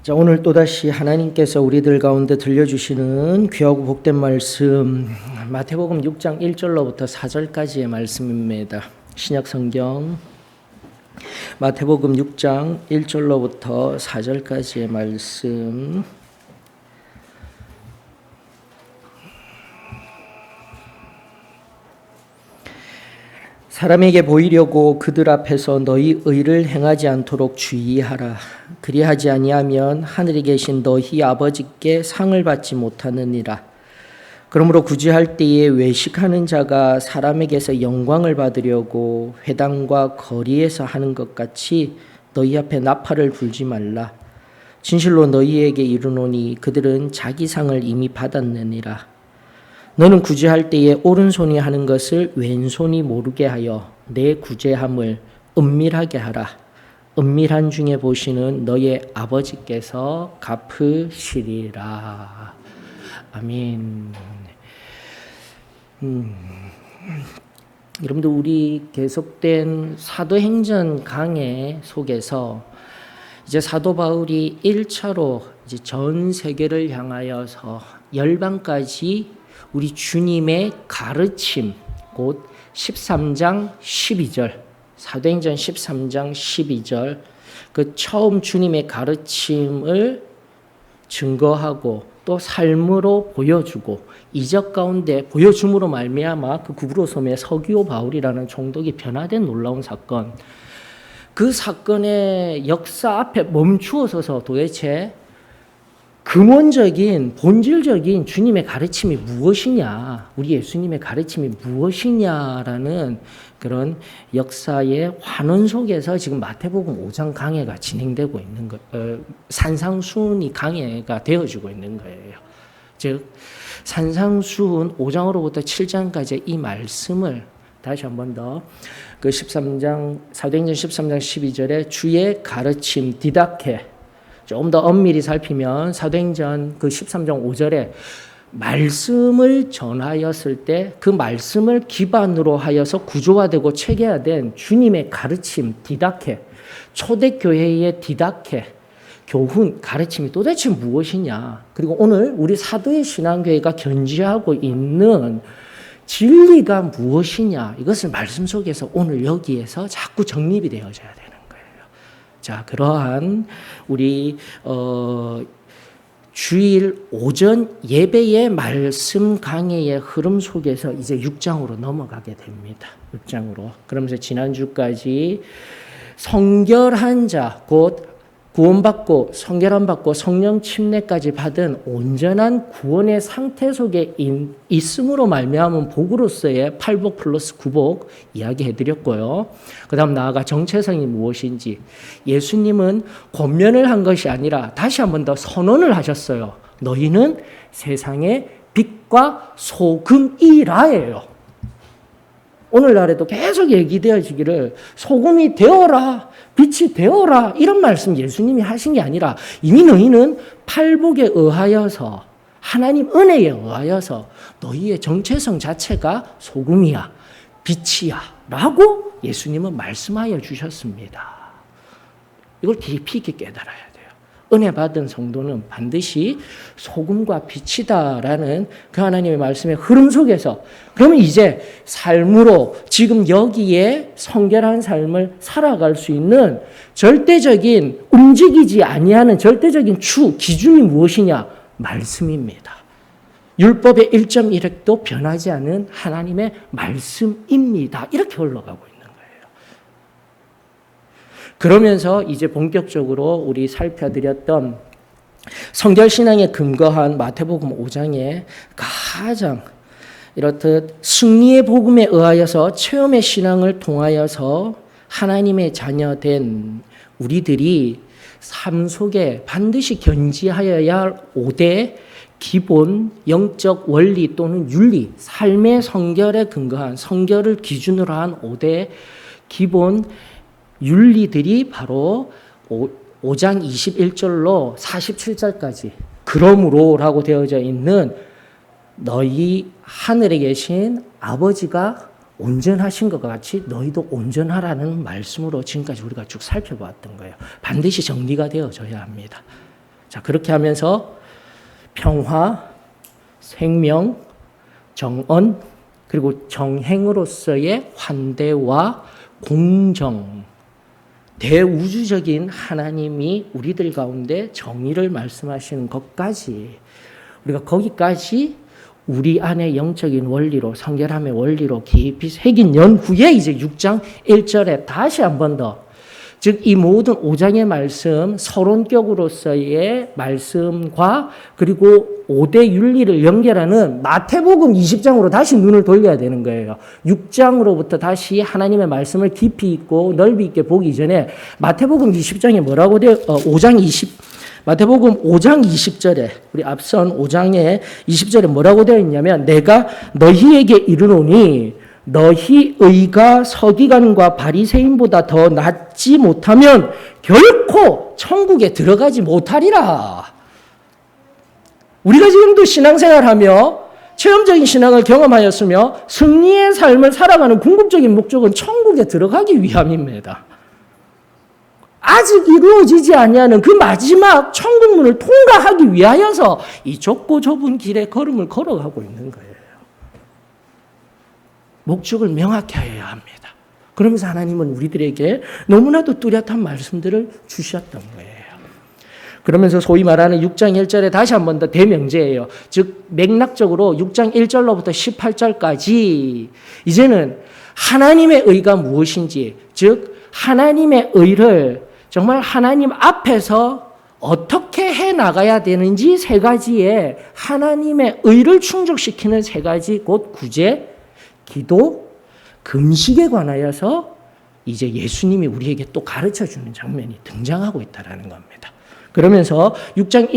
자, 오늘 또다시 하나님께서 우리들 가운데 들려주시는 귀하고 복된 말씀, 마태복음 6장 1절로부터 4절까지의 말씀입니다. 신약성경 마태복음 6장 1절로부터 4절까지의 말씀. 사람에게 보이려고 그들 앞에서 너희 의를 행하지 않도록 주의하라. 그리하지 아니하면 하늘에 계신 너희 아버지께 상을 받지 못하느니라. 그러므로 구제할 때에 외식하는 자가 사람에게서 영광을 받으려고 회당과 거리에서 하는 것 같이 너희 앞에 나팔을 불지 말라. 진실로 너희에게 이르노니 그들은 자기 상을 이미 받았느니라. 너는 구제할 때에 오른손이 하는 것을 왼손이 모르게 하여 내 구제함을 은밀하게 하라. 은밀한 중에 보시는 너의 아버지께서 갚으시리라. 아멘. 여러분들, 우리 계속된 사도행전 강해 속에서 이제 사도 바울이 1차로 이제 전 세계를 향하여서 열방까지 우리 주님의 가르침, 곧 13장 12절, 사도행전 13장 12절, 그 처음 주님의 가르침을 증거하고 또 삶으로 보여주고 이적 가운데 보여줌으로 말미암아 그 구브로 섬의 서기오 바울이라는 총독이 변화된 놀라운 사건, 그 사건의 역사 앞에 멈추어 서서 도대체 근원적인 본질적인 주님의 가르침이 무엇이냐, 우리 예수님의 가르침이 무엇이냐라는 그런 역사의 환원 속에서 지금 마태복음 5장 강해가 진행되고 있는 산상수훈이 강해가 되어지고 있는 거예요. 즉 산상수훈 5장으로부터 7장까지 이 말씀을 다시 한 번 더 그 13장 사도행전 13장 12절에 주의 가르침 디다케, 조금 더 엄밀히 살피면 사도행전 그 13장 5절에 말씀을 전하였을 때 그 말씀을 기반으로 하여서 구조화되고 체계화된 주님의 가르침 디다케, 초대교회의 디다케, 교훈, 가르침이 도대체 무엇이냐, 그리고 오늘 우리 사도의 신앙교회가 견지하고 있는 진리가 무엇이냐, 이것을 말씀 속에서 오늘 여기에서 자꾸 정립이 되어져야 돼요. 자, 그러한 우리 주일 오전 예배의 말씀 강해의 흐름 속에서 이제 6장으로 넘어가게 됩니다. 6장으로. 그러면서 지난주까지 성결한 자, 곧 구원받고 성결함 받고 성령 침례까지 받은 온전한 구원의 상태 속에 있음으로 말미암은 복으로서의 8복 플러스 9복 이야기해 드렸고요. 그 다음 나아가 정체성이 무엇인지, 예수님은 권면을 한 것이 아니라 다시 한 번 더 선언을 하셨어요. 너희는 세상의 빛과 소금이라예요. 오늘날에도 계속 얘기되어지기를 소금이 되어라, 빛이 되어라, 이런 말씀 예수님이 하신 게 아니라 이미 너희는 팔복에 의하여서, 하나님 은혜에 의하여서 너희의 정체성 자체가 소금이야, 빛이야 라고 예수님은 말씀하여 주셨습니다. 이걸 깊이 있게 깨달아야 돼요. 은혜 받은 성도는 반드시 소금과 빛이다라는 그 하나님의 말씀의 흐름 속에서, 그러면 이제 삶으로 지금 여기에 성결한 삶을 살아갈 수 있는 절대적인, 움직이지 아니하는 절대적인 기준이 무엇이냐? 말씀입니다. 율법의 1.1획도 변하지 않은 하나님의 말씀입니다. 이렇게 흘러가고 있는 거예요. 그러면서 이제 본격적으로 우리 살펴드렸던 성결신앙에 근거한 마태복음 5장에 가장 이렇듯 승리의 복음에 의하여서 체험의 신앙을 통하여서 하나님의 자녀된 우리들이 삶 속에 반드시 견지하여야 할 5대 기본 영적 원리 또는 윤리, 삶의 성결에 근거한, 성결을 기준으로 한 5대 기본 윤리들이 바로 5장 21절로 47절까지 그러므로라고 되어져 있는 너희 하늘에 계신 아버지가 온전하신 것 같이 너희도 온전하라는 말씀으로 지금까지 우리가 쭉 살펴봤던 거예요. 반드시 정리가 되어져야 합니다. 자, 그렇게 하면서 평화, 생명, 정언, 그리고 정행으로서의 환대와 공정, 대우주적인 하나님이 우리들 가운데 정의를 말씀하시는 것까지 우리가 거기까지 우리 안에 영적인 원리로 성결함의 원리로 깊이 새긴 연후에 이제 6장 1절에 다시 한 번 더 즉 이 모든 5장의 말씀 서론격으로서의 말씀과 그리고 5대 윤리를 연결하는 마태복음 20장으로 다시 눈을 돌려야 되는 거예요. 6장으로부터 다시 하나님의 말씀을 깊이 있고 넓이 있게 보기 전에 마태복음 20장에 뭐라고 돼요? 마태복음 5장 20절에 우리 앞선 5장의 20절에 뭐라고 되어 있냐면 내가 너희에게 이르노니 너희 의가 서기관과 바리새인보다 더 낫지 못하면 결코 천국에 들어가지 못하리라. 우리가 지금도 신앙생활하며 체험적인 신앙을 경험하였으며 승리의 삶을 살아가는 궁극적인 목적은 천국에 들어가기 위함입니다. 아직 이루어지지 아니하는 그 마지막 천국문을 통과하기 위하여서 이 좁고 좁은 길에 걸음을 걸어가고 있는 거예요. 목적을 명확히 해야 합니다. 그러면서 하나님은 우리들에게 너무나도 뚜렷한 말씀들을 주셨던 거예요. 그러면서 소위 말하는 6장 1절에 다시 한 번 더 대명제예요. 즉 맥락적으로 6장 1절로부터 18절까지 이제는 하나님의 의가 무엇인지, 즉 하나님의 의를 정말 하나님 앞에서 어떻게 해 나가야 되는지 세 가지의 하나님의 의를 충족시키는 세 가지 곧 구제, 기도, 금식에 관하여서 이제 예수님이 우리에게 또 가르쳐주는 장면이 등장하고 있다는 겁니다. 그러면서 6장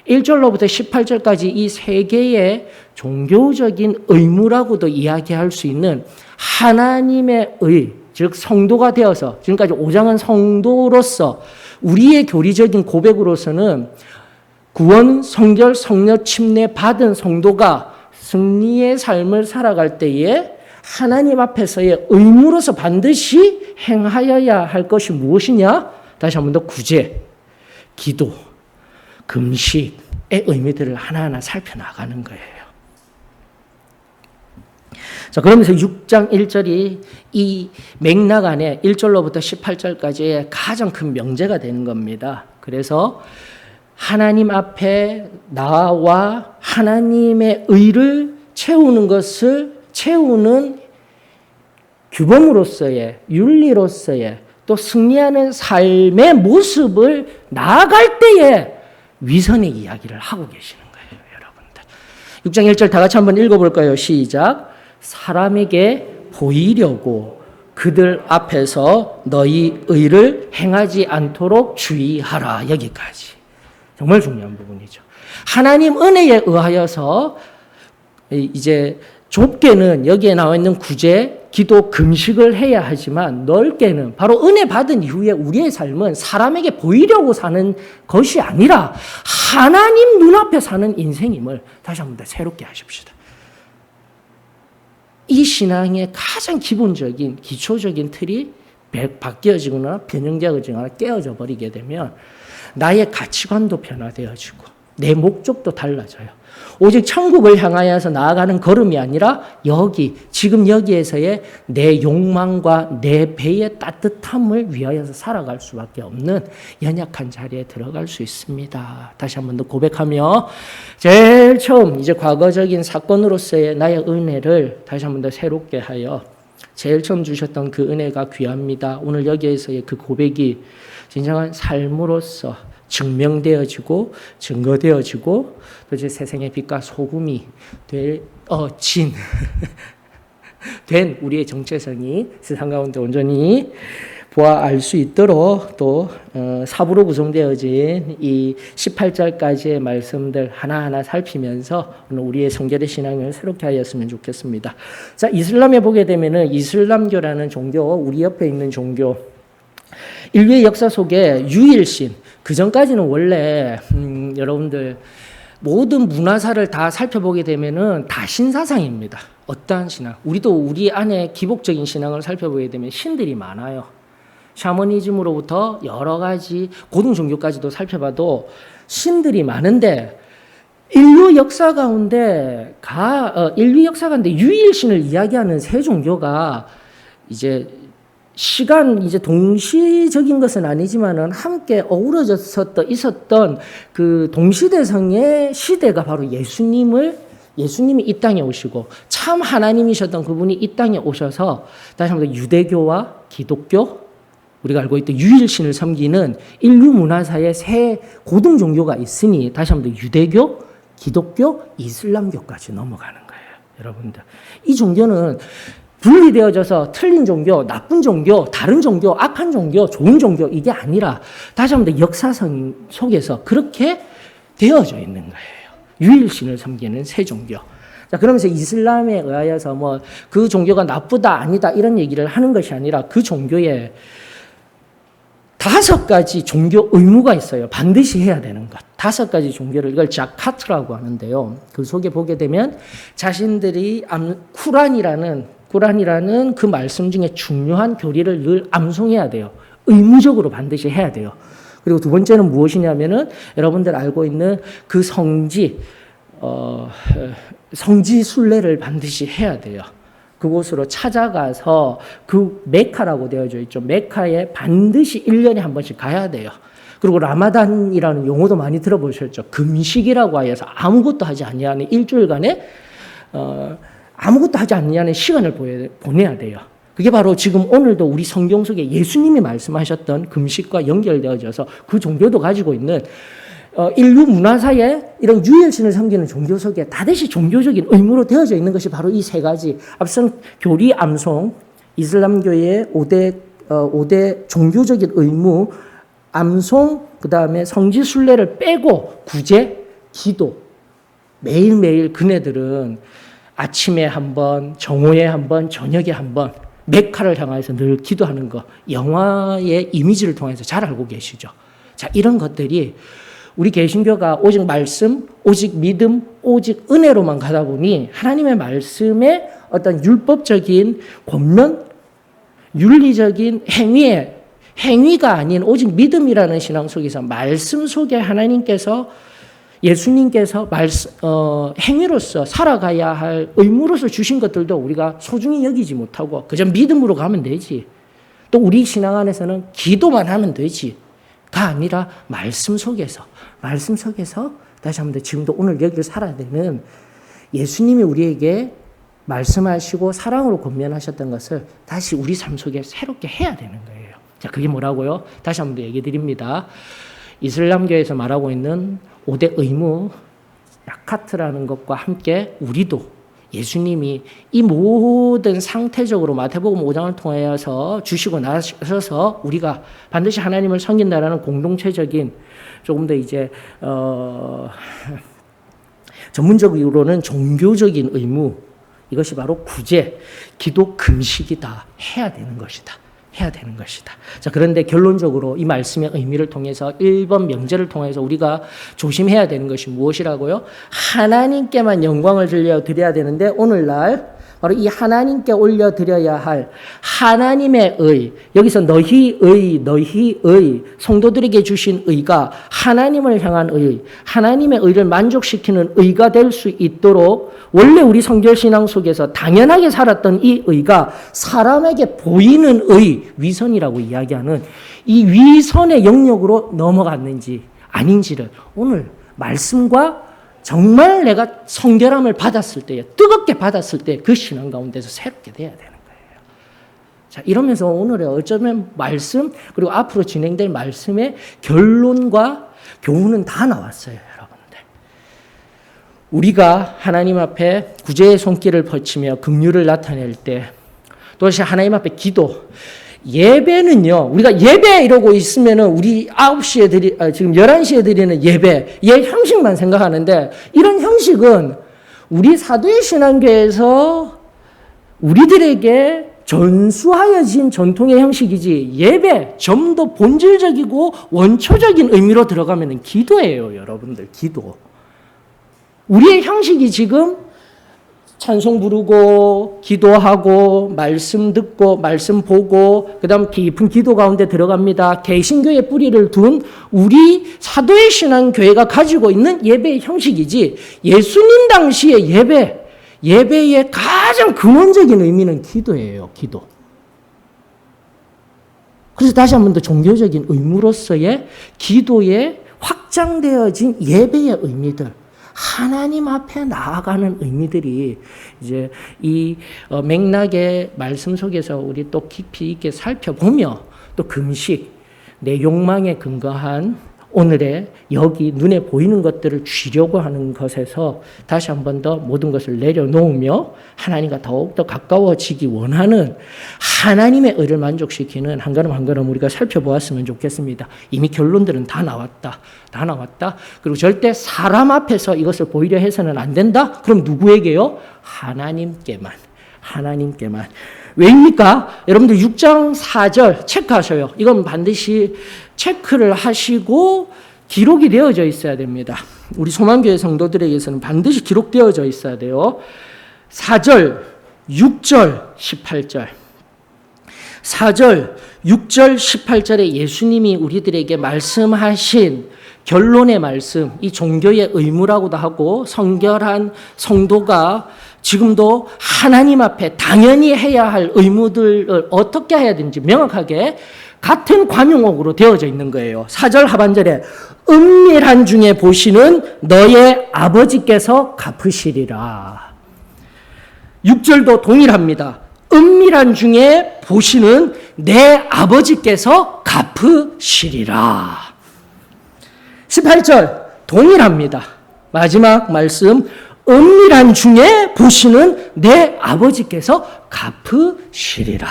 1절로부터 18절까지 이 세 개의 종교적인 의무라고도 이야기할 수 있는 하나님의 의, 즉 성도가 되어서 지금까지 5장은 성도로서 우리의 교리적인 고백으로서는 구원, 성결, 성령 침례 받은 성도가 승리의 삶을 살아갈 때에 하나님 앞에서의 의무로서 반드시 행하여야 할 것이 무엇이냐? 다시 한 번 더 구제, 기도, 금식의 의미들을 하나하나 살펴나가는 거예요. 자, 그러면서 6장 1절이 이 맥락 안에 1절로부터 18절까지의 가장 큰 명제가 되는 겁니다. 그래서 하나님 앞에 나와 하나님의 의를 채우는 것을 채우는 규범으로서의 윤리로서의 또 승리하는 삶의 모습을 나아갈 때에 위선의 이야기를 하고 계시는 거예요, 여러분들. 6장 1절 다 같이 한번 읽어볼까요? 시작. 사람에게 보이려고 그들 앞에서 너희 의를 행하지 않도록 주의하라. 여기까지. 정말 중요한 부분이죠. 하나님 은혜에 의하여서 이제 좁게는 여기에 나와 있는 구제, 기도, 금식을 해야 하지만 넓게는 바로 은혜 받은 이후에 우리의 삶은 사람에게 보이려고 사는 것이 아니라 하나님 눈앞에 사는 인생임을 다시 한번 더 새롭게 하십시다. 이 신앙의 가장 기본적인 기초적인 틀이 바뀌어지거나 변형되어지거나 깨어져 버리게 되면 나의 가치관도 변화되어지고 내 목적도 달라져요. 오직 천국을 향하여서 나아가는 걸음이 아니라 지금 여기에서의 내 욕망과 내 배의 따뜻함을 위하여서 살아갈 수밖에 없는 연약한 자리에 들어갈 수 있습니다. 다시 한 번 더 고백하며 제일 처음 이제 과거적인 사건으로서의 나의 은혜를 다시 한 번 더 새롭게 하여 제일 처음 주셨던 그 은혜가 귀합니다. 오늘 여기에서의 그 고백이 진정한 삶으로서 증명되어지고 증거되어지고 또 이제 세상의 빛과 소금이 된 우리의 정체성이 세상 가운데 온전히 보아 알 수 있도록 또 사부로 구성되어진 이 18절까지의 말씀들 하나하나 살피면서 오늘 우리의 성결의 신앙을 새롭게 하였으면 좋겠습니다. 자, 이슬람에 보게 되면은 이슬람교라는 종교, 우리 옆에 있는 종교, 인류의 역사 속에 유일신, 그 전까지는 원래 여러분들 모든 문화사를 다 살펴보게 되면은 다 신사상입니다. 어떠한 신앙? 우리도 우리 안에 기복적인 신앙을 살펴보게 되면 신들이 많아요. 샤머니즘으로부터 여러 가지 고등 종교까지도 살펴봐도 신들이 많은데 인류 역사 가운데 유일신을 이야기하는 세 종교가 이제 동시적인 것은 아니지만은 함께 어우러져 있었던 그 동시대성의 시대가 바로 예수님이 이 땅에 오시고 참 하나님이셨던 그분이 이 땅에 오셔서 다시 한번 유대교와 기독교, 우리가 알고 있던 유일신을 섬기는 인류 문화사의 세 고등 종교가 있으니 다시 한번 유대교, 기독교, 이슬람교까지 넘어가는 거예요. 여러분들. 이 종교는 분리되어져서 틀린 종교, 나쁜 종교, 다른 종교, 악한 종교, 좋은 종교 이게 아니라 다시 한번 역사성 속에서 그렇게 되어져 있는 거예요. 유일신을 섬기는 세 종교. 자, 그러면서 이슬람에 의하여서 뭐 그 종교가 나쁘다, 아니다 이런 얘기를 하는 것이 아니라 그 종교에 5가지 종교 의무가 있어요. 반드시 해야 되는 것. 5가지 종교를 이걸 자카트라고 하는데요. 그 속에 보게 되면 자신들이 쿠란이라는 그 말씀 중에 중요한 교리를 늘 암송해야 돼요. 의무적으로 반드시 해야 돼요. 그리고 두 번째는 무엇이냐면은 여러분들 알고 있는 그 성지 순례를 반드시 해야 돼요. 그곳으로 찾아가서 그 메카라고 되어져 있죠. 메카에 반드시 1년에 한 번씩 가야 돼요. 그리고 라마단이라는 용어도 많이 들어보셨죠. 금식이라고 하여서 아무것도 하지 아니하는 일주일간에 아무것도 하지 않냐는 시간을 보내야 돼요. 그게 바로 지금 오늘도 우리 성경 속에 예수님이 말씀하셨던 금식과 연결되어져서 그 종교도 가지고 있는 인류 문화사에 이런 유일신을 섬기는 종교 속에 다듯이 종교적인 의무로 되어져 있는 것이 바로 이 3가지. 앞선 교리 암송, 이슬람교의 5대 종교적인 의무, 암송, 그 다음에 성지 순례를 빼고 구제, 기도. 매일매일 그네들은 아침에 한 번, 정오에 한 번, 저녁에 한 번, 메카를 향해서 늘 기도하는 거, 영화의 이미지를 통해서 잘 알고 계시죠. 자, 이런 것들이 우리 개신교가 오직 말씀, 오직 믿음, 오직 은혜로만 가다 보니 하나님의 말씀의 어떤 율법적인 권면, 윤리적인 행위가 아닌 오직 믿음이라는 신앙 속에서 말씀 속에 하나님께서 예수님께서 행위로서 살아가야 할 의무로서 주신 것들도 우리가 소중히 여기지 못하고 그저 믿음으로 가면 되지. 또 우리 신앙 안에서는 기도만 하면 되지가 아니라 말씀 속에서 다시 한번 지금도 오늘 여기를 살아야 되는 예수님이 우리에게 말씀하시고 사랑으로 권면하셨던 것을 다시 우리 삶 속에 새롭게 해야 되는 거예요. 자, 그게 뭐라고요? 다시 한번 얘기 드립니다. 이슬람교에서 말하고 있는 5대 의무, 야카트라는 것과 함께 우리도 예수님이 이 모든 상태적으로 마태복음 5장을 통하여서 주시고 나셔서 우리가 반드시 하나님을 섬긴다라는 공동체적인 조금 더 이제 전문적으로는 종교적인 의무, 이것이 바로 구제, 기도, 금식이다. 해야 되는 것이다. 자, 그런데 결론적으로 이 말씀의 의미를 통해서 1번 명제를 통해서 우리가 조심해야 되는 것이 무엇이라고요? 하나님께만 영광을 드려야 되는데 오늘날 바로 이 하나님께 올려드려야 할 하나님의 의, 여기서 너희의 성도들에게 주신 의가 하나님을 향한 의, 하나님의 의를 만족시키는 의가 될 수 있도록 원래 우리 성결신앙 속에서 당연하게 살았던 이 의가 사람에게 보이는 의, 위선이라고 이야기하는 이 위선의 영역으로 넘어갔는지 아닌지를 오늘 말씀과 정말 내가 성결함을 받았을 때에, 뜨겁게 받았을 때 그 신앙 가운데서 새롭게 돼야 되는 거예요. 자, 이러면서 오늘의 어쩌면 말씀, 그리고 앞으로 진행될 말씀의 결론과 교훈은 다 나왔어요, 여러분들. 우리가 하나님 앞에 구제의 손길을 펼치며 긍휼을 나타낼 때, 또다시 하나님 앞에 기도, 예배는요, 우리가 예배 이러고 있으면은 우리 9시에 지금 11시에 드리는 예배, 형식만 생각하는데 이런 형식은 우리 사도의 신앙교에서 우리들에게 전수하여진 전통의 형식이지 예배, 좀 더 본질적이고 원초적인 의미로 들어가면은 기도예요, 여러분들, 기도. 우리의 형식이 지금 찬송 부르고 기도하고 말씀 듣고 말씀 보고 그다음 깊은 기도 가운데 들어갑니다. 개신교의 뿌리를 둔 우리 사도의 신앙 교회가 가지고 있는 예배의 형식이지 예수님 당시의 예배의 가장 근원적인 의미는 기도예요. 기도. 그래서 다시 한 번 더 종교적인 의무로서의 기도에 확장되어진 예배의 의미들, 하나님 앞에 나아가는 의미들이 이제 이 맥락의 말씀 속에서 우리 또 깊이 있게 살펴보며 또 금식, 내 욕망에 근거한 오늘의 여기 눈에 보이는 것들을 쥐려고 하는 것에서 다시 한 번 더 모든 것을 내려놓으며 하나님과 더욱더 가까워지기 원하는 하나님의 의를 만족시키는 한 걸음 한 걸음 우리가 살펴보았으면 좋겠습니다. 이미 결론들은 다 나왔다. 그리고 절대 사람 앞에서 이것을 보이려 해서는 안 된다. 그럼 누구에게요? 하나님께만. 왜입니까? 여러분들 6장 4절 체크하셔요. 이건 반드시 체크를 하시고 기록이 되어져 있어야 됩니다. 우리 소망교회 성도들에게서는 반드시 기록되어져 있어야 돼요. 4절, 6절, 18절. 4절, 6절, 18절에 예수님이 우리들에게 말씀하신 결론의 말씀, 이 종교의 의무라고도 하고 성결한 성도가 지금도 하나님 앞에 당연히 해야 할 의무들을 어떻게 해야 되는지 명확하게 같은 관용어구로 되어져 있는 거예요. 4절 하반절에 은밀한 중에 보시는 너의 아버지께서 갚으시리라. 6절도 동일합니다. 은밀한 중에 보시는 내 아버지께서 갚으시리라. 18절 동일합니다. 마지막 말씀 은밀한 중에 보시는 내 아버지께서 갚으시리라.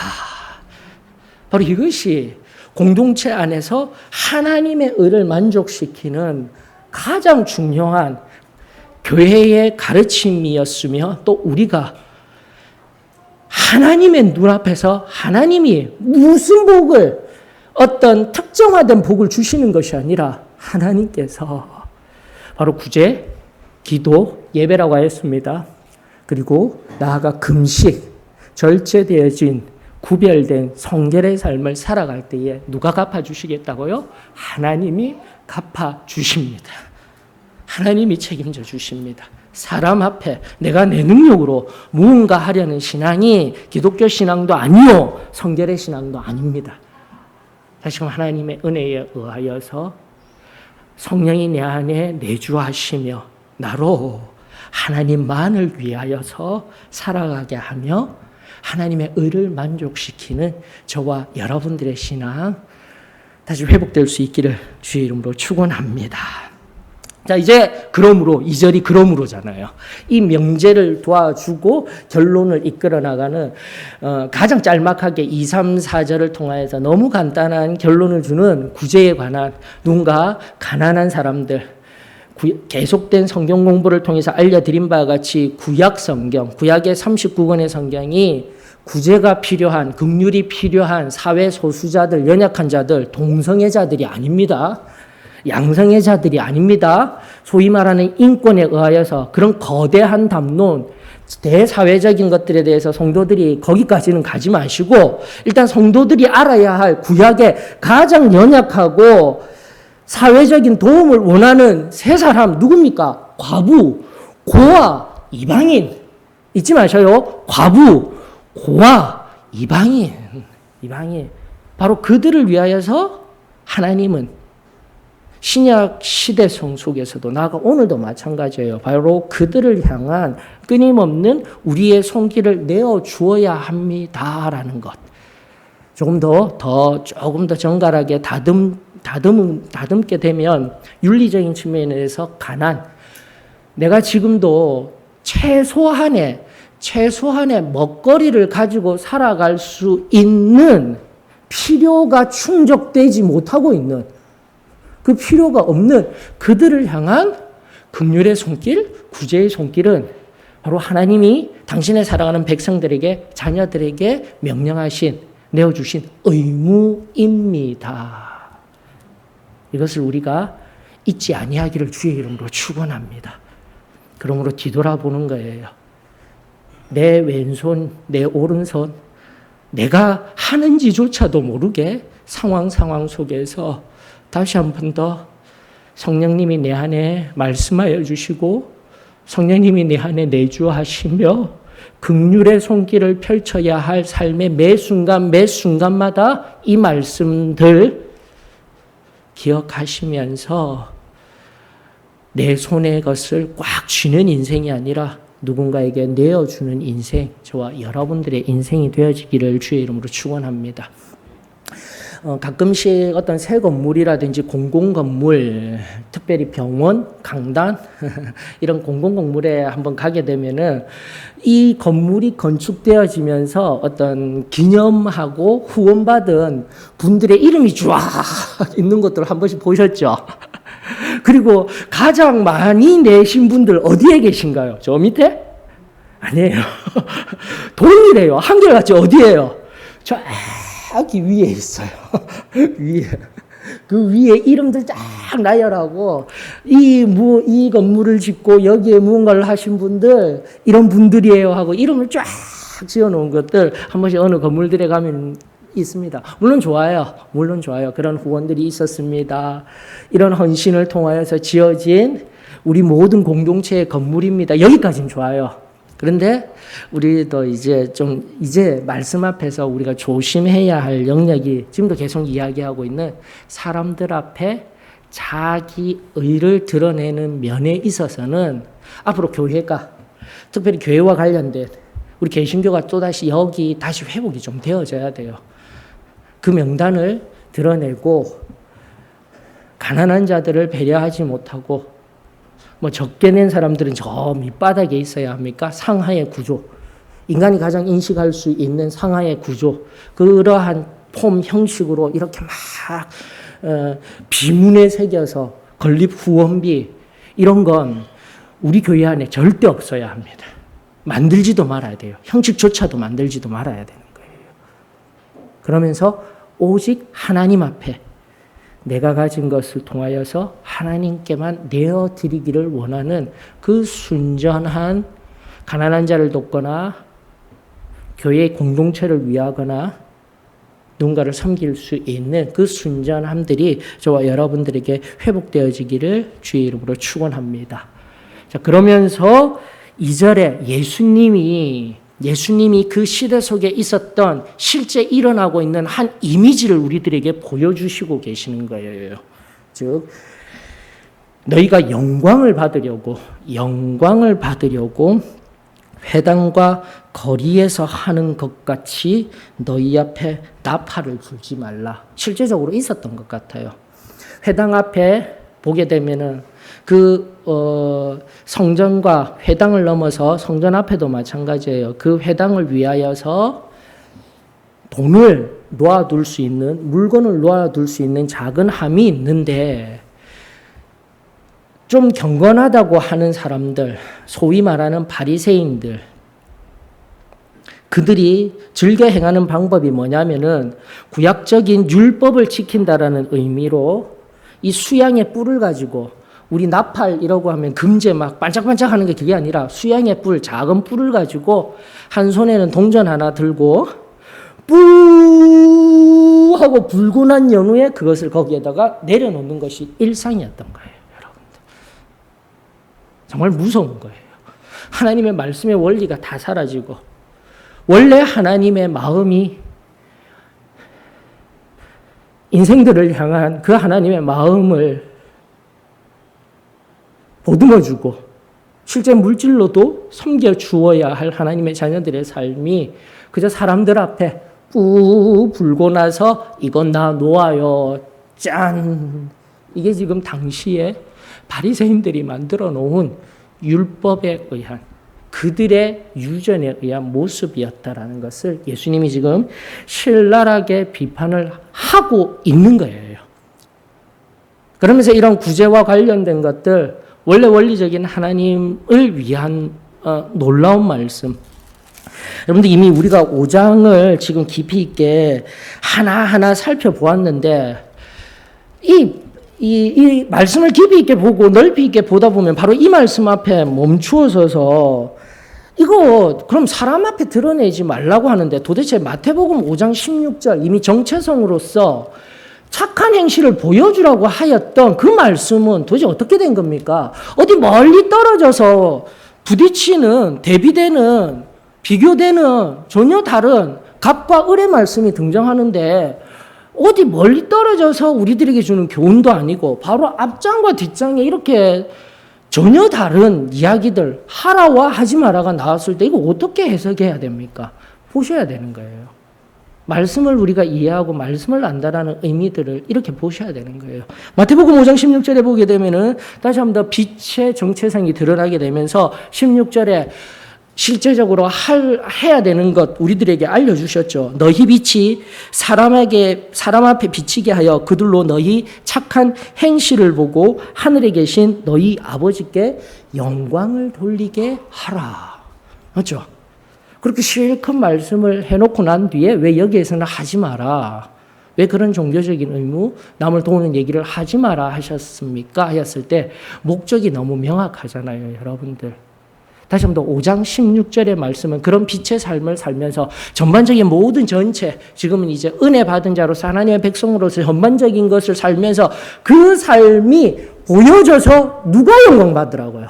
바로 이것이 공동체 안에서 하나님의 의를 만족시키는 가장 중요한 교회의 가르침이었으며 또 우리가 하나님의 눈앞에서 하나님이 무슨 복을 어떤 특정화된 복을 주시는 것이 아니라 하나님께서 바로 구제, 기도, 예배라고 하였습니다. 그리고 나아가 금식, 절제되어진 구별된 성결의 삶을 살아갈 때에 누가 갚아주시겠다고요? 하나님이 갚아주십니다. 하나님이 책임져 주십니다. 사람 앞에 내가 내 능력으로 무언가 하려는 신앙이 기독교 신앙도 아니요 성결의 신앙도 아닙니다. 다시금 하나님의 은혜에 의하여서 성령이 내 안에 내주하시며 나로 하나님만을 위하여서 살아가게 하며 하나님의 의를 만족시키는 저와 여러분들의 신앙 다시 회복될 수 있기를 주의 이름으로 축원합니다. 자, 이제 그러므로 2절이 그러므로잖아요. 이 명제를 도와주고 결론을 이끌어 나가는 가장 짤막하게 2, 3, 4절을 통하여서 너무 간단한 결론을 주는 구제에 관한 누군가 가난한 사람들 계속된 성경 공부를 통해서 알려드린 바와 같이 구약 성경, 구약의 39권의 성경이 구제가 필요한, 긍휼이 필요한 사회 소수자들, 연약한 자들, 동성애자들이 아닙니다. 양성애자들이 아닙니다. 소위 말하는 인권에 의하여서 그런 거대한 담론, 대사회적인 것들에 대해서 성도들이 거기까지는 가지 마시고 일단 성도들이 알아야 할 구약의 가장 연약하고 사회적인 도움을 원하는 세 사람 누굽니까? 과부, 고아, 이방인. 잊지 마셔요. 과부, 고아, 이방인. 바로 그들을 위하여서 하나님은 신약 시대성 속에서도 나아가 오늘도 마찬가지예요. 바로 그들을 향한 끊임없는 우리의 손길을 내어 주어야 합니다라는 것. 조금 더 정갈하게 다듬게 되면 윤리적인 측면에서 가난. 내가 지금도 최소한의 먹거리를 가지고 살아갈 수 있는 필요가 충족되지 못하고 있는 그 필요가 없는 그들을 향한 긍휼의 손길, 구제의 손길은 바로 하나님이 당신의 사랑하는 백성들에게, 자녀들에게 명령하신, 내어주신 의무입니다. 이것을 우리가 잊지 아니하기를 주의 이름으로 축원합니다. 그러므로 뒤돌아보는 거예요. 내 왼손, 내 오른손, 내가 하는지조차도 모르게 상황 속에서 다시 한 번 더 성령님이 내 안에 말씀하여 주시고 성령님이 내 안에 내주하시며 긍휼의 손길을 펼쳐야 할 삶의 매 순간마다 이 말씀들 기억하시면서 내 손의 것을 꽉 쥐는 인생이 아니라 누군가에게 내어주는 인생, 저와 여러분들의 인생이 되어지기를 주의 이름으로 축원합니다. 가끔씩 어떤 새 건물이라든지 공공건물, 특별히 병원, 강단 이런 공공건물에 한번 가게 되면은 이 건물이 건축되어지면서 어떤 기념하고 후원받은 분들의 이름이 쫙 있는 것들을 한 번씩 보셨죠? 그리고 가장 많이 내신 분들 어디에 계신가요? 저 밑에? 아니에요. 동일해요. 한결같이 어디에요? 저기 위에 있어요. 위에. 그 위에 이름들 쫙 나열하고 이 건물을 짓고 여기에 무언가를 하신 분들 이런 분들이에요 하고 이름을 쫙 지어놓은 것들 한 번씩 어느 건물들에 가면 있습니다. 물론 좋아요. 그런 후원들이 있었습니다. 이런 헌신을 통하여서 지어진 우리 모든 공동체의 건물입니다. 여기까지는 좋아요. 그런데 우리도 이제 말씀 앞에서 우리가 조심해야 할 영역이 지금도 계속 이야기하고 있는 사람들 앞에 자기 의를 드러내는 면에 있어서는 앞으로 교회가 특별히 교회와 관련된 우리 개신교가 또다시 여기 다시 회복이 좀 되어져야 돼요. 그 명단을 드러내고 가난한 자들을 배려하지 못하고 적게 낸 사람들은 저 밑바닥에 있어야 합니까? 상하의 구조. 인간이 가장 인식할 수 있는 상하의 구조. 그러한 폼 형식으로 이렇게 막 비문에 새겨서 건립 후원비 이런 건 우리 교회 안에 절대 없어야 합니다. 만들지도 말아야 돼요. 형식조차도 만들지도 말아야 되는 거예요. 그러면서 오직 하나님 앞에 내가 가진 것을 통하여서 하나님께만 내어드리기를 원하는 그 순전한 가난한 자를 돕거나 교회의 공동체를 위하거나 누군가를 섬길 수 있는 그 순전함들이 저와 여러분들에게 회복되어지기를 주의 이름으로 축원합니다. 자, 그러면서 2절에 예수님이 그 시대 속에 있었던 실제 일어나고 있는 한 이미지를 우리들에게 보여주시고 계시는 거예요. 즉 너희가 영광을 받으려고 회당과 거리에서 하는 것 같이 너희 앞에 나팔을 불지 말라. 실제적으로 있었던 것 같아요. 회당 앞에 보게 되면은 성전과 회당을 넘어서 성전 앞에도 마찬가지예요. 그 회당을 위하여서 돈을 놓아둘 수 있는, 물건을 놓아둘 수 있는 작은 함이 있는데 좀 경건하다고 하는 사람들, 소위 말하는 바리새인들, 그들이 즐겨 행하는 방법이 뭐냐면은 구약적인 율법을 지킨다라는 의미로 이 수양의 뿔을 가지고 우리 나팔이라고 하면 금제 막 반짝반짝 하는 게 그게 아니라 수양의 뿔, 작은 뿔을 가지고 한 손에는 동전 하나 들고 뿌 하고 불고 난 연후에 그것을 거기에다가 내려놓는 것이 일상이었던 거예요, 여러분들. 정말 무서운 거예요. 하나님의 말씀의 원리가 다 사라지고 원래 하나님의 마음이 인생들을 향한 그 하나님의 마음을 보듬어주고 실제 물질로도 섬겨주어야 할 하나님의 자녀들의 삶이 그저 사람들 앞에 뿌 불고 나서 이건 나 놓아요. 짠. 이게 지금 당시에 바리새인들이 만들어 놓은 율법에 의한 그들의 유전에 의한 모습이었다라는 것을 예수님이 지금 신랄하게 비판을 하고 있는 거예요. 그러면서 이런 구제와 관련된 것들 원래 원리적인 하나님을 위한 놀라운 말씀. 여러분들 이미 우리가 5장을 지금 깊이 있게 하나하나 살펴보았는데 이 말씀을 깊이 있게 보고 넓이 있게 보다 보면 바로 이 말씀 앞에 멈추어서서 이거 그럼 사람 앞에 드러내지 말라고 하는데 도대체 마태복음 5장 16절 이미 정체성으로서 착한 행실을 보여주라고 하였던 그 말씀은 도대체 어떻게 된 겁니까? 어디 멀리 떨어져서 부딪히는, 대비되는, 비교되는 전혀 다른 갑과 을의 말씀이 등장하는데 어디 멀리 떨어져서 우리들에게 주는 교훈도 아니고 바로 앞장과 뒷장에 이렇게 전혀 다른 이야기들, 하라와 하지 마라가 나왔을 때 이거 어떻게 해석해야 됩니까? 보셔야 되는 거예요. 말씀을 우리가 이해하고 말씀을 안다라는 의미들을 이렇게 보셔야 되는 거예요. 마태복음 5장 16절에 보게 되면은 다시 한 번 더 빛의 정체성이 드러나게 되면서 16절에 실제적으로 해야 되는 것 우리들에게 알려주셨죠. 너희 빛이 사람 앞에 비치게 하여 그들로 너희 착한 행실을 보고 하늘에 계신 너희 아버지께 영광을 돌리게 하라. 맞죠? 그렇게 실컷 말씀을 해놓고 난 뒤에 왜 여기에서는 하지 마라. 왜 그런 종교적인 의무, 남을 도우는 얘기를 하지 마라 하셨습니까? 하였을 때 목적이 너무 명확하잖아요, 여러분들. 다시 한 번 더 5장 16절의 말씀은 그런 빛의 삶을 살면서 전반적인 모든 전체, 지금은 이제 은혜 받은 자로서 하나님의 백성으로서 전반적인 것을 살면서 그 삶이 보여져서 누가 영광 받으라고요?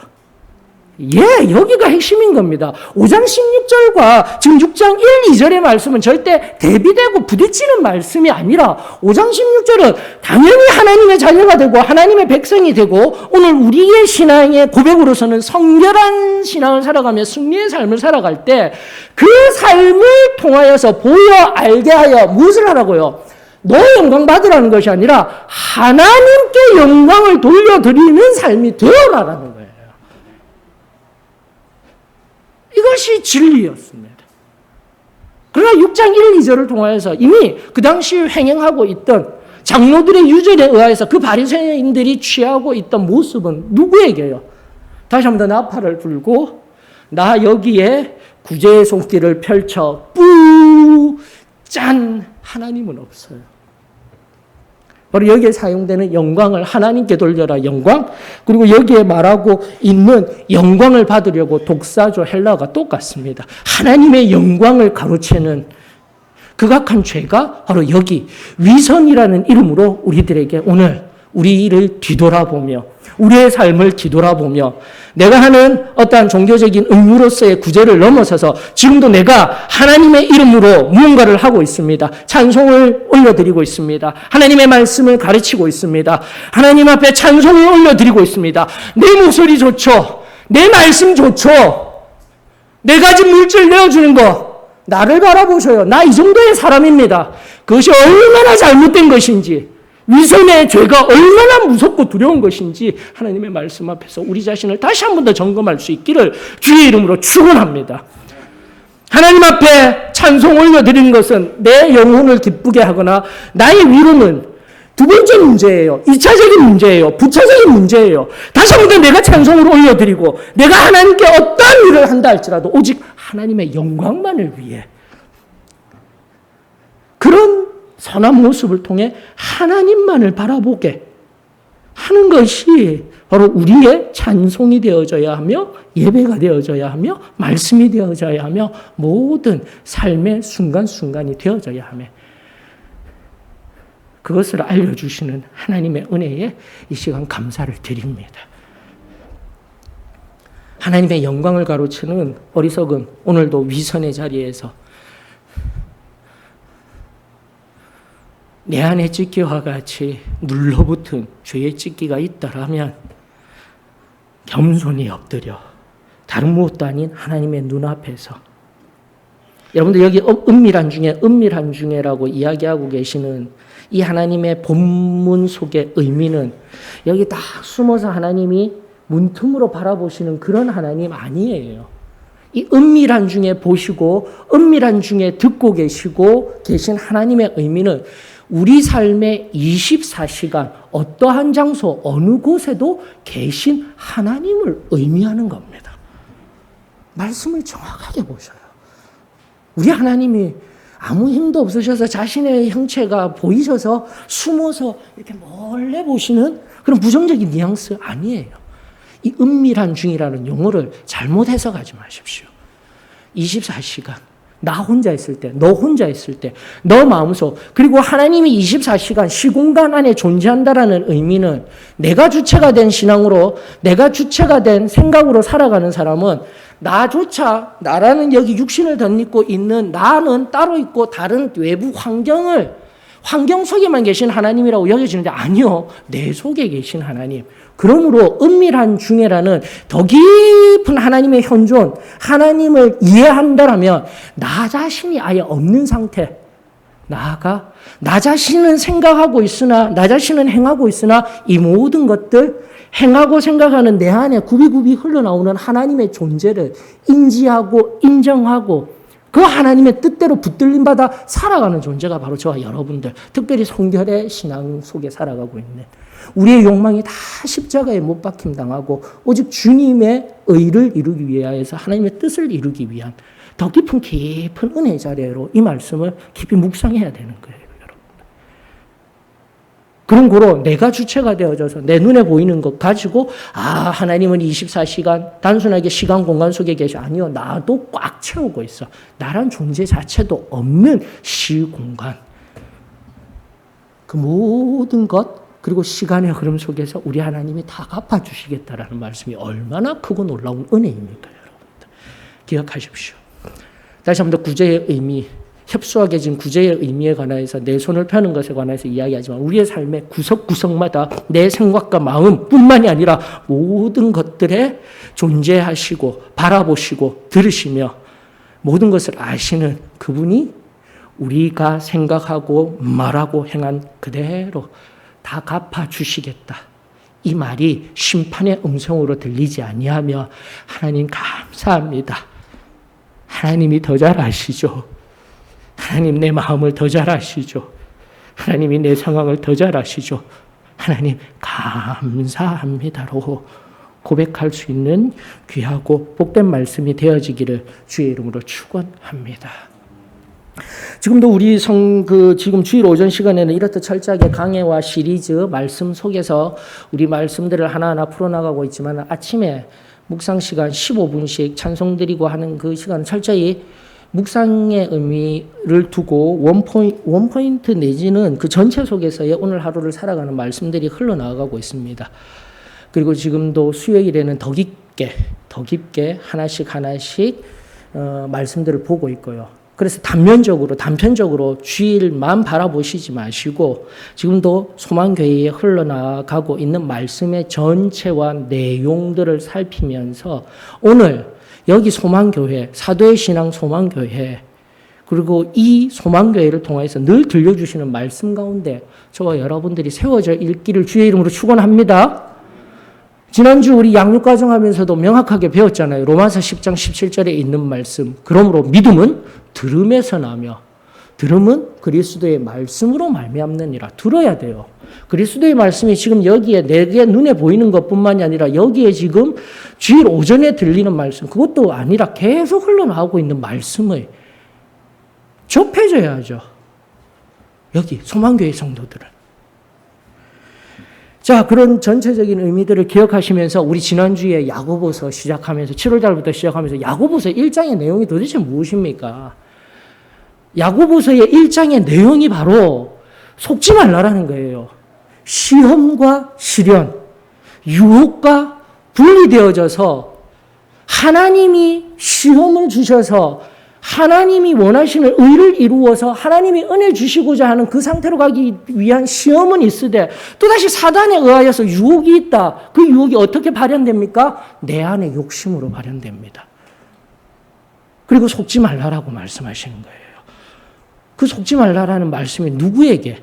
예, 여기가 핵심인 겁니다. 5장 16절과 지금 6장 1, 2절의 말씀은 절대 대비되고 부딪히는 말씀이 아니라 5장 16절은 당연히 하나님의 자녀가 되고 하나님의 백성이 되고 오늘 우리의 신앙의 고백으로서는 성결한 신앙을 살아가며 승리의 삶을 살아갈 때 그 삶을 통하여서 보여 알게 하여 무엇을 하라고요? 너 영광 받으라는 것이 아니라 하나님께 영광을 돌려드리는 삶이 되어라라는 거예요. 이것이 진리였습니다. 그러나 6장 1, 2절을 통하여서 이미 그 당시 횡행하고 있던 장로들의 유전에 의하여서 그 바리새인들이 취하고 있던 모습은 누구에게요? 다시 한 번 더 나팔을 불고 나 여기에 구제의 손길을 펼쳐 짠 하나님은 없어요. 바로 여기에 사용되는 영광을 하나님께 돌려라 영광, 그리고 여기에 말하고 있는 영광을 받으려고 독사조 헬라어가 똑같습니다. 하나님의 영광을 가로채는 극악한 죄가 바로 여기 위선이라는 이름으로 우리들에게 오늘 우리를 뒤돌아보며 우리의 삶을 뒤돌아보며 내가 하는 어떠한 종교적인 의무로서의 구제를 넘어서서 지금도 내가 하나님의 이름으로 무언가를 하고 있습니다. 찬송을 올려드리고 있습니다. 하나님의 말씀을 가르치고 있습니다. 하나님 앞에 찬송을 올려드리고 있습니다. 내 목소리 좋죠. 내 말씀 좋죠. 내 가진 물질 내어주는 거 나를 바라보셔요. 나 이 정도의 사람입니다. 그것이 얼마나 잘못된 것인지 위선의 죄가 얼마나 무섭고 두려운 것인지 하나님의 말씀 앞에서 우리 자신을 다시 한 번 더 점검할 수 있기를 주의 이름으로 축원합니다. 하나님 앞에 찬송 올려드리는 것은 내 영혼을 기쁘게 하거나 나의 위로는 두 번째 문제예요. 2차적인 문제예요. 부차적인 문제예요. 다시 한 번 더 내가 찬송을 올려드리고 내가 하나님께 어떠한 일을 한다 할지라도 오직 하나님의 영광만을 위해 그런 선한 모습을 통해 하나님만을 바라보게 하는 것이 바로 우리의 찬송이 되어져야 하며 예배가 되어져야 하며 말씀이 되어져야 하며 모든 삶의 순간순간이 되어져야 하며 그것을 알려주시는 하나님의 은혜에 이 시간 감사를 드립니다. 하나님의 영광을 가로채는 어리석은 오늘도 위선의 자리에서 내 안에 찢기와 같이 눌러붙은 죄의 찢기가 있다라면 겸손히 엎드려 다른 무엇도 아닌 하나님의 눈앞에서 여러분들 여기 은밀한 중에라고 이야기하고 계시는 이 하나님의 본문 속의 의미는 여기 딱 숨어서 하나님이 문틈으로 바라보시는 그런 하나님 아니에요. 이 은밀한 중에 보시고 은밀한 중에 듣고 계신 하나님의 의미는 우리 삶의 24시간 어떠한 장소 어느 곳에도 계신 하나님을 의미하는 겁니다. 말씀을 정확하게 보셔요. 우리 하나님이 아무 힘도 없으셔서 자신의 형체가 보이셔서 숨어서 이렇게 몰래 보시는 그런 부정적인 뉘앙스 아니에요. 이 은밀한 중이라는 용어를 잘못 해석하지 마십시오. 24시간. 나 혼자 있을 때, 너 혼자 있을 때, 너 마음속, 그리고 하나님이 24시간 시공간 안에 존재한다라는 의미는 내가 주체가 된 신앙으로, 내가 주체가 된 생각으로 살아가는 사람은 나조차, 나라는 여기 육신을 덧입고 있는 나는 따로 있고 다른 외부 환경 속에만 계신 하나님이라고 여겨지는데 아니요. 내 속에 계신 하나님. 그러므로 은밀한 중에라는 더 깊은 하나님의 현존, 하나님을 이해한다라면 나 자신이 아예 없는 상태, 나아가 나 자신은 생각하고 있으나 나 자신은 행하고 있으나 이 모든 것들 행하고 생각하는 내 안에 굽이굽이 흘러나오는 하나님의 존재를 인지하고 인정하고 그 하나님의 뜻대로 붙들림받아 살아가는 존재가 바로 저와 여러분들, 특별히 성결의 신앙 속에 살아가고 있는 우리의 욕망이 다 십자가에 못 박힘 당하고 오직 주님의 의를 이루기 위하여서 하나님의 뜻을 이루기 위한 더 깊은 은혜의 자리로 이 말씀을 깊이 묵상해야 되는 거예요, 여러분. 그런 거로 내가 주체가 되어져서 내 눈에 보이는 것 가지고 하나님은 24시간 단순하게 시간 공간 속에 계셔. 아니요. 나도 꽉 채우고 있어. 나란 존재 자체도 없는 시공간. 그 모든 것 그리고 시간의 흐름 속에서 우리 하나님이 다 갚아주시겠다라는 말씀이 얼마나 크고 놀라운 은혜입니까, 여러분들. 기억하십시오. 다시 한번 더 구제의 의미, 협소하게 진 구제의 의미에 관해서 내 손을 펴는 것에 관해서 이야기하지만 우리의 삶의 구석구석마다 내 생각과 마음뿐만이 아니라 모든 것들에 존재하시고 바라보시고 들으시며 모든 것을 아시는 그분이 우리가 생각하고 말하고 행한 그대로 다 갚아주시겠다. 이 말이 심판의 음성으로 들리지 아니하며 하나님 감사합니다. 하나님이 더 잘 아시죠. 하나님 내 마음을 더 잘 아시죠. 하나님이 내 상황을 더 잘 아시죠. 하나님 감사합니다로 고백할 수 있는 귀하고 복된 말씀이 되어지기를 주의 이름으로 축원합니다. 지금도 우리 지금 주일 오전 시간에는 이렇듯 철저하게 강해와 시리즈 말씀 속에서 우리 말씀들을 하나하나 풀어나가고 있지만 아침에 묵상 시간 15분씩 찬송 드리고 하는 그 시간 철저히 묵상의 의미를 두고 원포인트 내지는 그 전체 속에서의 오늘 하루를 살아가는 말씀들이 흘러나가고 있습니다. 그리고 지금도 수요일에는 더 깊게 하나씩 말씀들을 보고 있고요. 그래서 단편적으로 주일만 바라보시지 마시고 지금도 소망교회에 흘러나가고 있는 말씀의 전체와 내용들을 살피면서 오늘 여기 소망교회, 사도의 신앙 소망교회 그리고 이 소망교회를 통해서 늘 들려주시는 말씀 가운데 저와 여러분들이 세워져 있기를 주의 이름으로 축원합니다. 지난주 우리 양육과정 하면서도 명확하게 배웠잖아요. 로마서 10장 17절에 있는 말씀. 그러므로 믿음은 들음에서 나며 들음은 그리스도의 말씀으로 말미암느니라. 들어야 돼요. 그리스도의 말씀이 지금 여기에 내게 눈에 보이는 것뿐만이 아니라 여기에 지금 주일 오전에 들리는 말씀 그것도 아니라 계속 흘러나오고 있는 말씀을 접해줘야죠. 여기 소망교회 성도들은. 자, 그런 전체적인 의미들을 기억하시면서 우리 지난주에 야고보서 시작하면서 7월 달부터 시작하면서 야고보서 1장의 내용이 도대체 무엇입니까? 야고보서의 1장의 내용이 바로 속지 말라라는 거예요. 시험과 시련, 유혹과 분리되어져서 하나님이 시험을 주셔서 하나님이 원하시는 의를 이루어서 하나님이 은혜 주시고자 하는 그 상태로 가기 위한 시험은 있으되 또다시 사단에 의하여서 유혹이 있다. 그 유혹이 어떻게 발현됩니까? 내 안의 욕심으로 발현됩니다. 그리고 속지 말라라고 말씀하시는 거예요. 그 속지 말라라는 말씀이 누구에게?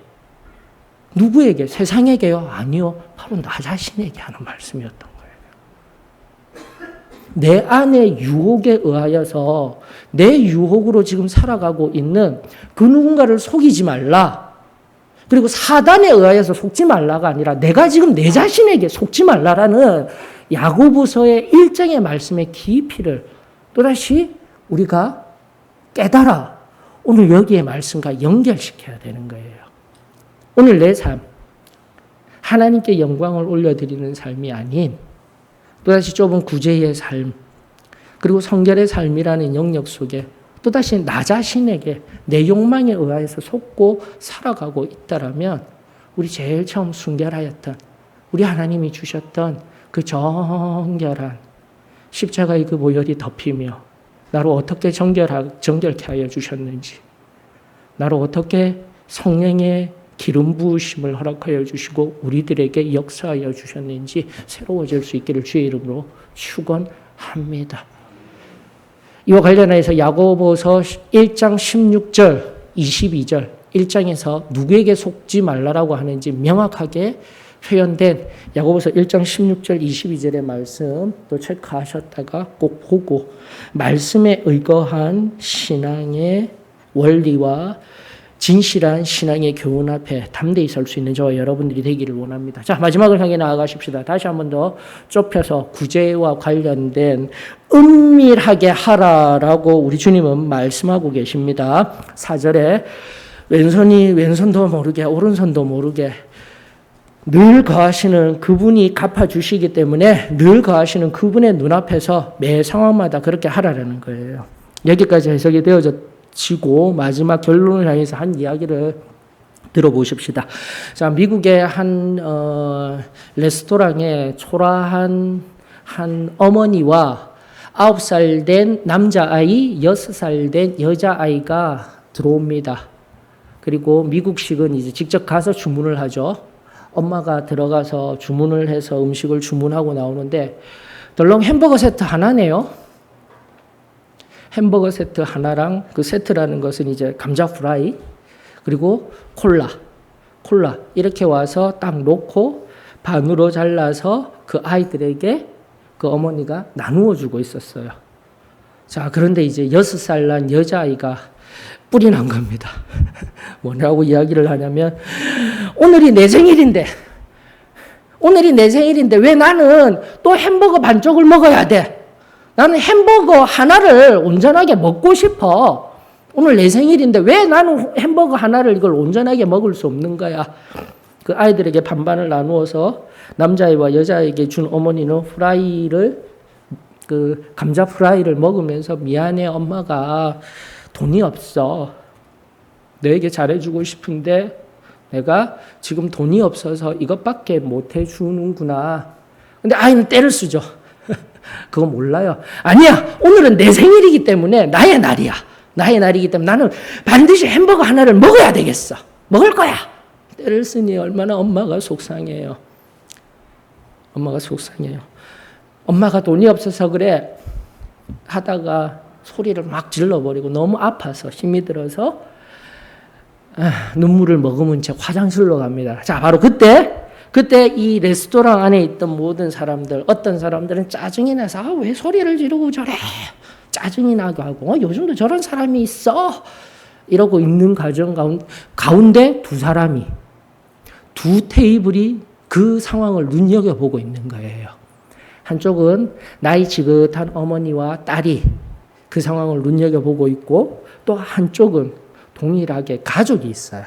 세상에게요? 아니요. 바로 나 자신에게 하는 말씀이었던 거예요. 내 안의 유혹에 의하여서 내 유혹으로 지금 살아가고 있는 그 누군가를 속이지 말라. 그리고 사단에 의하여서 속지 말라가 아니라 내가 지금 내 자신에게 속지 말라라는 야고보서의 1장의 말씀의 깊이를 또다시 우리가 깨달아 오늘 여기의 말씀과 연결시켜야 되는 거예요. 오늘 내 삶, 하나님께 영광을 올려드리는 삶이 아닌 또다시 좁은 구제의 삶, 그리고 성결의 삶이라는 영역 속에 또다시 나 자신에게 내 욕망에 의해서 속고 살아가고 있다라면 우리 제일 처음 순결하였던 우리 하나님이 주셨던 그 정결한 십자가의 그 보혈이 덮이며 나를 어떻게 정결케 하여 주셨는지, 나를 어떻게 성령의 기름 부으심을 허락하여 주시고 우리들에게 역사하여 주셨는지 새로워질 수 있기를 주의 이름으로 축원합니다. 이와 관련해서 야고보서 1장 16절, 22절 1장에서 누구에게 속지 말라라고 하는지 명확하게 표현된 야고보서 1장 16절 22절의 말씀 또 체크하셨다가 꼭 보고 말씀에 의거한 신앙의 원리와 진실한 신앙의 교훈 앞에 담대히 설 수 있는 저와 여러분들이 되기를 원합니다. 자, 마지막을 향해 나아가십시다. 다시 한 번 더 좁혀서 구제와 관련된 은밀하게 하라라고 우리 주님은 말씀하고 계십니다. 4절에 왼손이 왼손도 모르게 오른손도 모르게 늘 거하시는 그분이 갚아주시기 때문에 늘 거하시는 그분의 눈앞에서 매 상황마다 그렇게 하라라는 거예요. 여기까지 해석이 되어지고 마지막 결론을 향해서 한 이야기를 들어보십시다. 자, 미국의 한 레스토랑에 초라한 한 어머니와 9살 된 남자아이, 6살 된 여자아이가 들어옵니다. 그리고 미국식은 이제 직접 가서 주문을 하죠. 엄마가 들어가서 주문을 해서 음식을 주문하고 나오는데 덜렁 햄버거 세트 하나네요. 햄버거 세트 하나랑 그 세트라는 것은 이제 감자 프라이 그리고 콜라 이렇게 와서 딱 놓고 반으로 잘라서 그 아이들에게 그 어머니가 나누어 주고 있었어요. 자, 그런데 이제 6살 난 여자아이가 뿔이 난 겁니다. 뭐라고 이야기를 하냐면 오늘이 내 생일인데 왜 나는 또 햄버거 반쪽을 먹어야 돼? 나는 햄버거 하나를 온전하게 먹고 싶어. 오늘 내 생일인데 왜 나는 햄버거 하나를 이걸 온전하게 먹을 수 없는 거야? 그 아이들에게 반반을 나누어서 남자아이와 여자아이에게 준 어머니는 그 감자 프라이를 먹으면서 미안해 엄마가 돈이 없어. 너에게 잘해주고 싶은데 내가 지금 돈이 없어서 이것밖에 못 해주는구나. 근데 아이는 떼를 쓰죠. 그거 몰라요. 아니야. 오늘은 내 생일이기 때문에 나의 날이야. 나의 날이기 때문에 나는 반드시 햄버거 하나를 먹어야 되겠어. 먹을 거야. 떼를 쓰니 얼마나 엄마가 속상해요. 엄마가 속상해요. 엄마가 돈이 없어서 그래 하다가 소리를 막 질러버리고 너무 아파서 힘이 들어서 눈물을 머금은 채 화장실로 갑니다. 자, 바로 그때 이 레스토랑 안에 있던 모든 사람들, 어떤 사람들은 짜증이 나서 왜 소리를 지르고 저래? 짜증이 나고 하고 요즘도 저런 사람이 있어? 이러고 있는 가운데 두 테이블이 그 상황을 눈여겨보고 있는 거예요. 한쪽은 나이 지긋한 어머니와 딸이 그 상황을 눈여겨보고 있고 또 한쪽은 동일하게 가족이 있어요.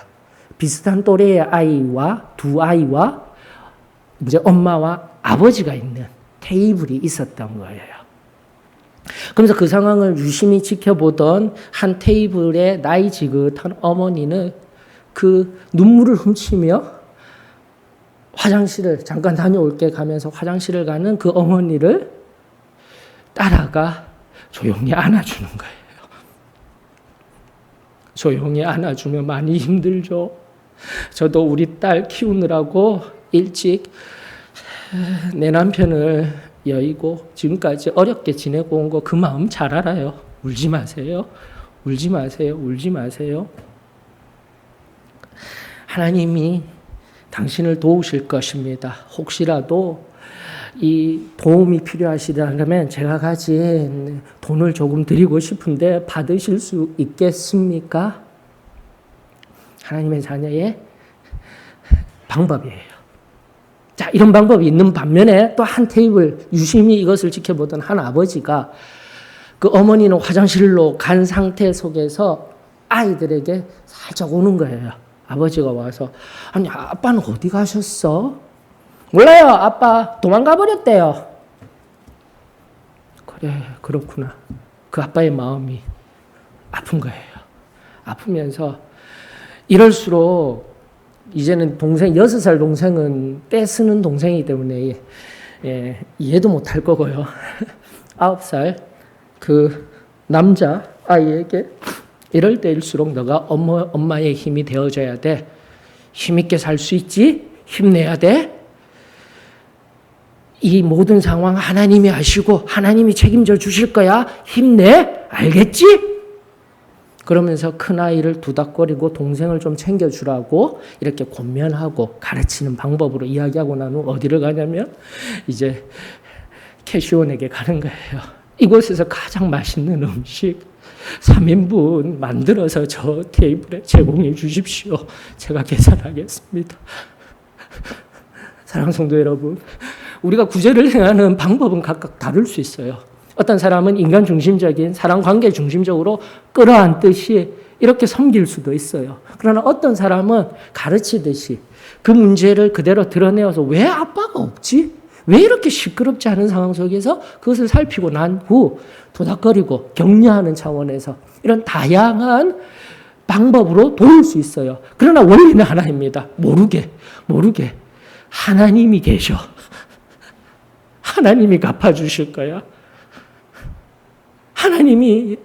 비슷한 또래의 두 아이와 이제 엄마와 아버지가 있는 테이블이 있었던 거예요. 그러면서 그 상황을 유심히 지켜보던 한 테이블의 나이 지긋한 어머니는 그 눈물을 훔치며 화장실을 잠깐 다녀올게 가면서 화장실을 가는 그 어머니를 따라가 조용히 안아주는 거예요. 조용히 안아주면 많이 힘들죠. 저도 우리 딸 키우느라고 일찍 내 남편을 여의고 지금까지 어렵게 지내고 온 거 그 마음 잘 알아요. 울지 마세요. 울지 마세요. 울지 마세요. 하나님이 당신을 도우실 것입니다. 혹시라도 이 도움이 필요하시다면 제가 가진 돈을 조금 드리고 싶은데 받으실 수 있겠습니까? 하나님의 자녀의 방법이에요. 자, 이런 방법이 있는 반면에 또 한 테이블 유심히 이것을 지켜보던 한 아버지가 그 어머니는 화장실로 간 상태 속에서 아이들에게 살짝 오는 거예요. 아버지가 와서 아니 아빠는 어디 가셨어? 몰라요. 아빠 도망가 버렸대요. 그래, 그렇구나. 그 아빠의 마음이 아픈 거예요. 아프면서 이럴수록 이제는 동생, 6살 동생은 떼쓰는 동생이기 때문에 이해도 못할 거고요. 9살 그 남자 아이에게 이럴 때일수록 너가 엄마의 힘이 되어줘야 돼. 힘있게 살 수 있지? 힘내야 돼. 이 모든 상황 하나님이 아시고 하나님이 책임져 주실 거야. 힘내. 알겠지? 그러면서 큰아이를 두닥거리고 동생을 좀 챙겨주라고 이렇게 권면하고 가르치는 방법으로 이야기하고 난 후 어디를 가냐면 이제 캐시온에게 가는 거예요. 이곳에서 가장 맛있는 음식 3인분 만들어서 저 테이블에 제공해 주십시오. 제가 계산하겠습니다. 사랑하는 성도 여러분, 우리가 구제를 행하는 방법은 각각 다를 수 있어요. 어떤 사람은 인간 중심적인 사람 관계 중심적으로 끌어안듯이 이렇게 섬길 수도 있어요. 그러나 어떤 사람은 가르치듯이 그 문제를 그대로 드러내어서 왜 아빠가 없지? 왜 이렇게 시끄럽지 않은 상황 속에서 그것을 살피고 난 후 도닥거리고 격려하는 차원에서 이런 다양한 방법으로 도울 수 있어요. 그러나 원리는 하나입니다. 모르게 하나님이 계셔. 하나님이 갚아주실 거야. 하나님이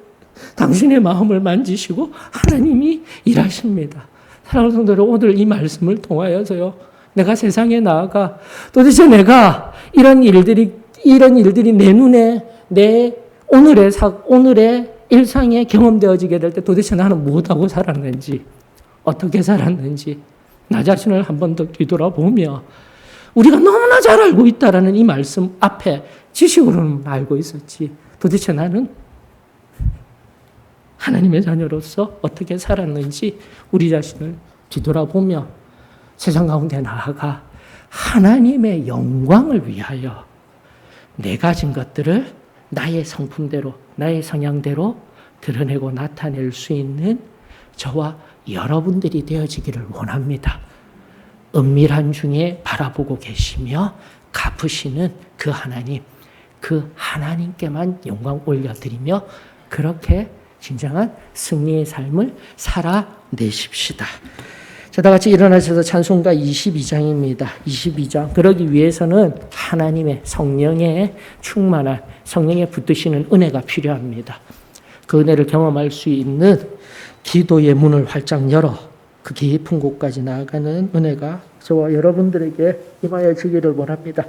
당신의 마음을 만지시고 하나님이 일하십니다. 사랑하는 성도 여러분, 오늘 이 말씀을 통하여서요, 내가 세상에 나아가 도대체 내가 이런 일들이 내 눈에 내 오늘의 일상에 경험되어지게 될 때 도대체 나는 무엇하고 살았는지, 어떻게 살았는지 나 자신을 한 번 더 뒤돌아보며 우리가 너무나 잘 알고 있다라는 이 말씀 앞에 지식으로는 알고 있었지 도대체 나는 하나님의 자녀로서 어떻게 살았는지 우리 자신을 뒤돌아보며 세상 가운데 나아가 하나님의 영광을 위하여 내 가진 것들을 나의 성품대로, 나의 성향대로 드러내고 나타낼 수 있는 저와 여러분들이 되어지기를 원합니다. 은밀한 중에 바라보고 계시며 갚으시는 그 하나님께만 영광 올려드리며 그렇게 진정한 승리의 삶을 살아내십시다. 자, 다 같이 일어나셔서 찬송가 22장입니다. 22장. 그러기 위해서는 하나님의 성령에 충만한 성령에 붙드시는 은혜가 필요합니다. 그 은혜를 경험할 수 있는 기도의 문을 활짝 열어 그 깊은 곳까지 나아가는 은혜가 저와 여러분들에게 임하여 주기를 원합니다.